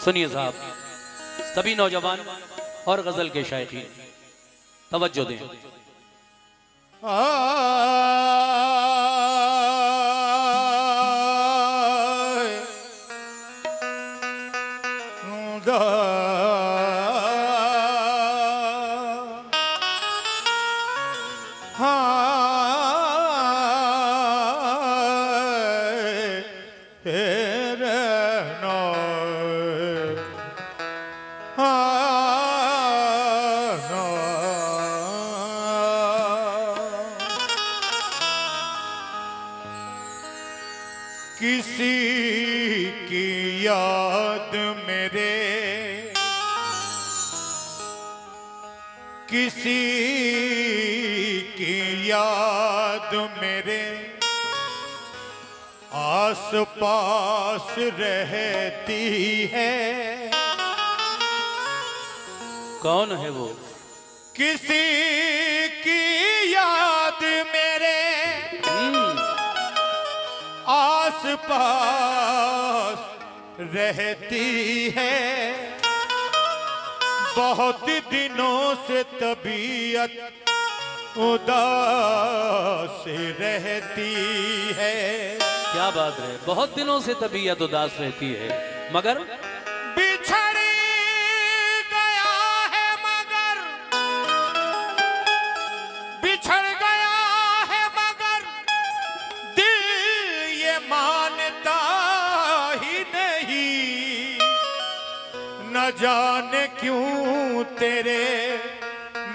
सुनिए साहब, सभी नौजवान और गजल के शायकीन तवज्जो दें। किसी की याद मेरे, किसी की याद मेरे आस पास रहती है। कौन है वो? किसी की याद मेरे आस पास रहती है। बहुत दिनों से तबीयत उदास रहती है। क्या बात है, बहुत दिनों से तबीयत उदास रहती है, मगर बिछड़ गया है, मगर बिछड़ गया है, मगर दिल ये मानता ही नहीं। न जाने क्यों तेरे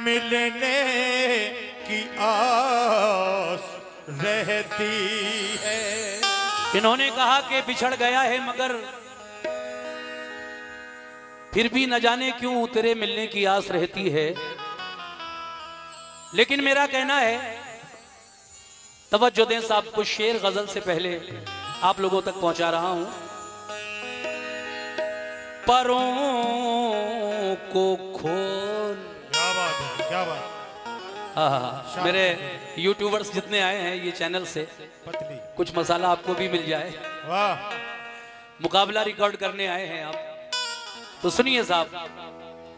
मिलने की आस रहती है। इन्होंने कहा कि बिछड़ गया है, मगर फिर भी न जाने क्यों तेरे मिलने की आस रहती है। लेकिन मेरा कहना है, तवज्जो दें साहब, कुछ शेर गजल से पहले आप लोगों तक पहुंचा रहा हूं। परों को खोल। क्या बात है, क्या बात। हाँ, मेरे यूट्यूबर्स जितने आए हैं ये चैनल से, पतली कुछ मसाला आपको भी मिल जाए। वाह, मुकाबला रिकॉर्ड करने आए हैं आप, तो सुनिए साहब।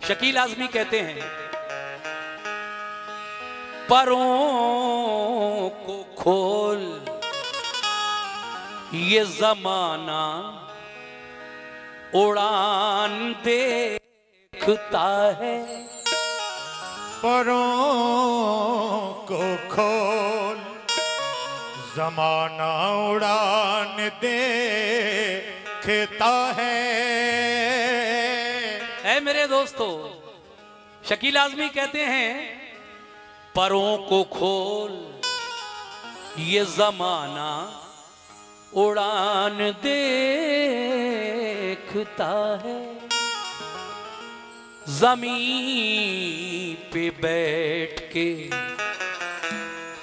शकील आजमी कहते हैं, परों को खोल ये जमाना उड़ान देखता है। परों को खोल जमाना उड़ान देखता है। ऐ मेरे दोस्तों, शकील आजमी कहते हैं, परों को खोल ये जमाना उड़ान देखता है। जमीन पे बैठ के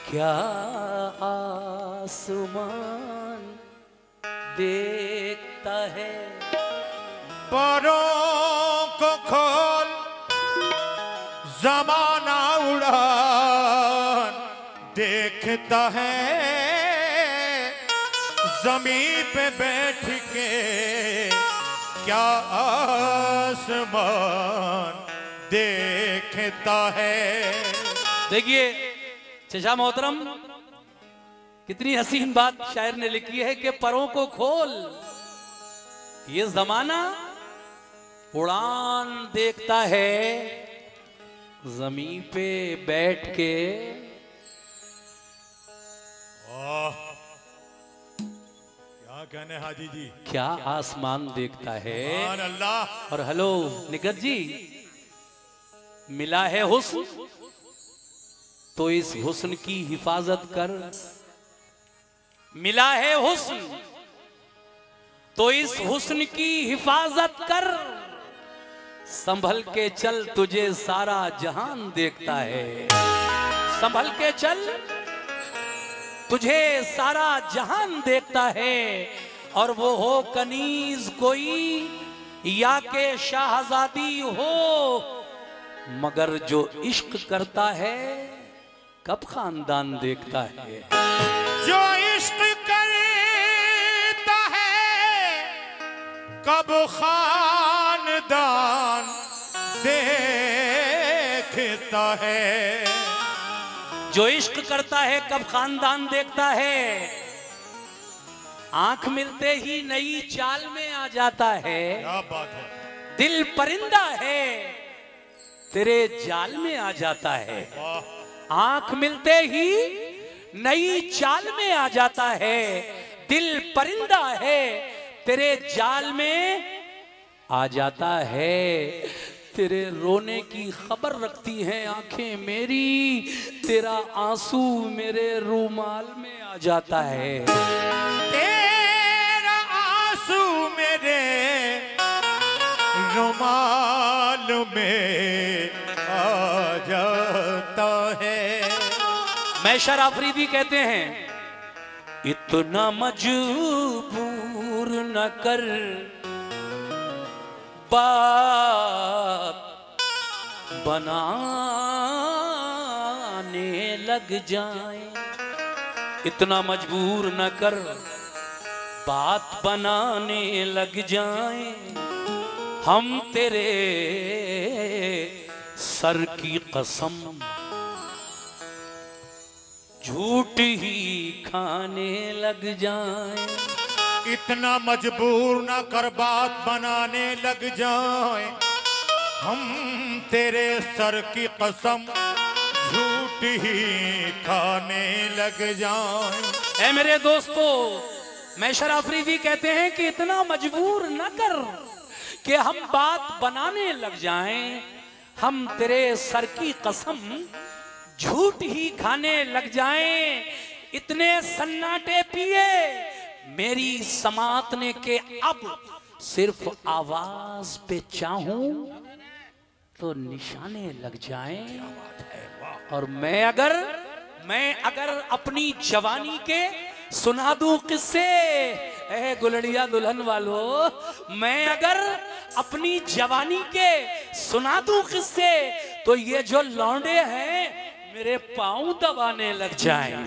क्या आसमान देखता है। परों को खोल जमाना उड़ान देखता है। जमीन पे बैठ के क्या आसमान देखता है। देखिए चचा मोहतरम, कितनी हसीन बात शायर ने लिखी है कि परों को खोल ये जमाना उड़ान देखता है। जमीन पे बैठ के क्या कहने हाजी जी, क्या आसमान देखता है। अल्लाह। और हेलो निगत जी, मिला है हुस्न तो इस हुस्न की हिफाजत कर। मिला है हुस्न तो इस हुस्न की हिफाजत कर। संभल के चल तुझे सारा जहान देखता है। संभल के चल तुझे सारा जहान देखता है, और वो हो कनीज कोई या के शाहजादी हो, मगर जो इश्क करता है कब खानदान देखता है। जो इश्क करता है कब खानदान देखता है। जो इश्क करता है कब खानदान देखता है। आंख मिलते ही नई चाल में आ जाता है। क्या बात है। दिल परिंदा है तेरे जाल में आ जाता है। आंख मिलते ही नई चाल में आ जाता है। दिल परिंदा है तेरे जाल में आ जाता है। तेरे रोने की खबर रखती हैं आंखें मेरी, तेरा आंसू मेरे रूमाल में आ जाता है। तेरा आंसू मेरे रुमाल में आ जाता है। मैशर अफरीदी कहते हैं, इतना मजबूर न कर बात बनाने लग जाए। इतना मजबूर न कर बात बनाने लग जाए। हम तेरे सर की कसम झूठ ही खाने लग जाए। इतना मजबूर ना कर बात बनाने लग जाए। हम तेरे सर की कसम झूठ ही खाने लग जाए। ऐ मेरे दोस्तों, मैशर अफरीदी कहते हैं कि इतना मजबूर न कर कि हम बात बनाने लग जाएं। हम तेरे सर की कसम झूठ ही खाने लग जाएं। इतने सन्नाटे पिए मेरी समात ने के अब सिर्फ आवाज पे चाहूं तो निशाने लग जाएं। और मैं अगर अपनी जवानी के सुना दूं किस्से, ए गुलड़िया दुल्हन वालों, मैं अगर अपनी जवानी के सुना दूं किस्से, तो ये जो लौंडे हैं मेरे पांव दबाने लग जाएं।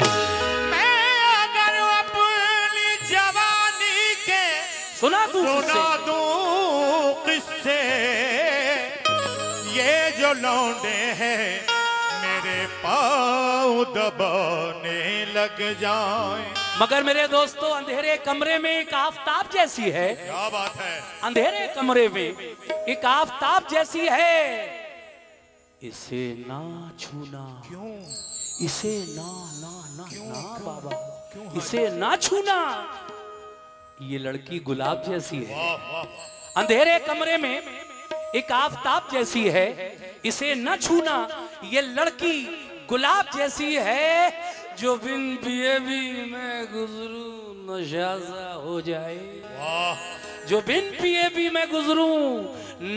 मैं अगर अपनी जवानी के सुना दूं किस्से, ये जो लौंडे हैं मेरे पाँव दबाने लग जाएं। मगर मेरे दोस्तों, अंधेरे कमरे में एक आफताब जैसी है। क्या बात है। अंधेरे कमरे में एक आफताब जैसी है। इसे ना छूना। क्यों? इसे ना ना ना ना बाबा, इसे ना छूना। ये लड़की गुलाब जैसी है। वाह वाह। अंधेरे कमरे में एक आफताब जैसी है। इसे न छूना। ये लड़की गुलाब जैसी है, जो बिन पिए भी मैं गुजरूं नशा सा हो जाए। वाह। जो बिन पिए भी मैं गुजरूं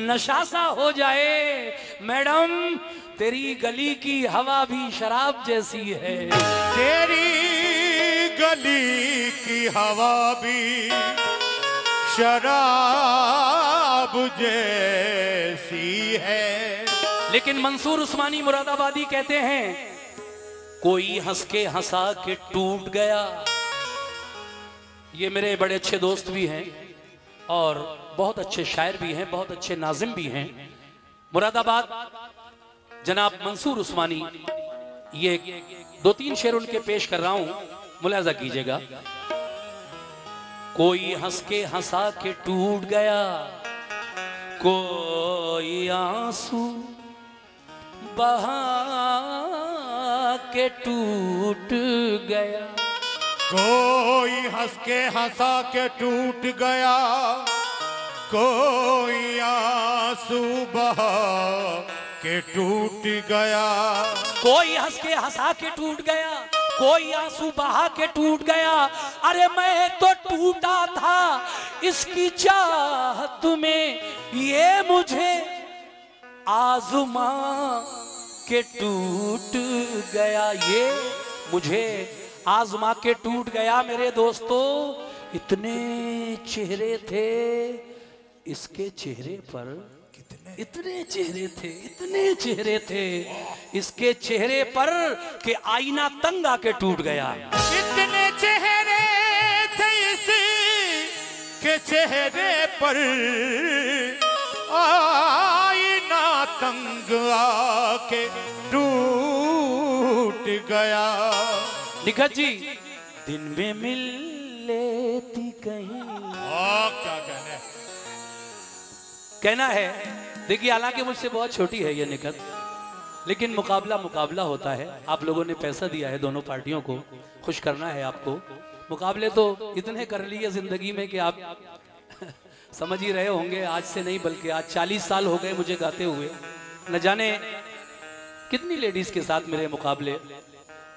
नशा सा हो जाए। मैडम, तेरी गली की हवा भी शराब जैसी है। तेरी गली की हवा भी शराब जैसी है। लेकिन मंसूर उस्मानी मुरादाबादी कहते हैं, कोई हंस के हंसा के टूट गया। ये मेरे बड़े अच्छे दोस्त भी हैं और बहुत अच्छे शायर भी हैं, बहुत अच्छे नाजिम भी हैं। मुरादाबाद जनाब मंसूर उस्मानी, ये 2-3 शेर उनके पेश कर रहा हूं, मुलाजा कीजिएगा। कोई हंस के हंसा के टूट गया, कोई आंसू बहा के टूट गया। कोई हंस के हंसा के टूट गया, कोई आंसू बहा के टूट गया। कोई हंस के हंसा के टूट गया, कोई आंसू बहा के टूट गया। अरे मैं तो टूटा था इसकी चाहत में, ये मुझे आज़मा के टूट गया। ये मुझे आजमा के टूट गया मेरे दोस्तों। इतने चेहरे थे इसके चेहरे पर, इतने चेहरे थे, इतने चेहरे थे इसके चेहरे पर कि आईना तंग आके टूट गया। इतने चेहरे थे इसके चेहरे पर, आईना तंग आके टूट गया। निखत जी, दिन में मिल लेती कहीं, क्या कहना है। देखिए हालांकि मुझसे बहुत छोटी है ये निखत, लेकिन मुकाबला मुकाबला होता है। आप लोगों ने पैसा दिया है, दोनों पार्टियों को खुश करना है आपको। मुकाबले तो इतने कर लिए जिंदगी में कि आप समझ ही रहे होंगे। आज से नहीं बल्कि आज 40 साल हो गए मुझे गाते हुए। न जाने कितनी लेडीज के साथ मेरे मुकाबले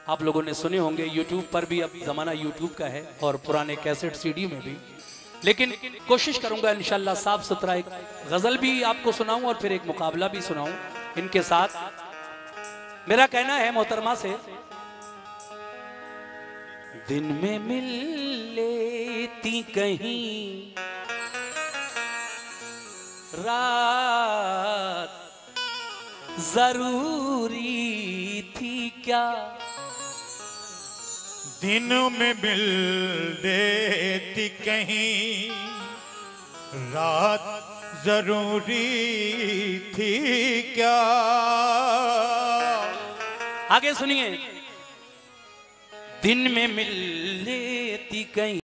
आप लोगों ने सुने होंगे। यूट्यूब पर भी अब जमाना यूट्यूब का है और पुराने कैसेट सीडी में भी। लेकिन कोशिश करूंगा इंशाल्लाह साफ सुथरा एक गजल भी आपको सुनाऊं और फिर एक मुकाबला भी सुनाऊं इनके साथ। मेरा कहना है मोहतरमा से, दिन में मिल लेती कहीं, रात जरूरी थी क्या, दिन में मिल लेती कहीं, रात जरूरी थी क्या। आगे सुनिए, दिन में मिल लेती कहीं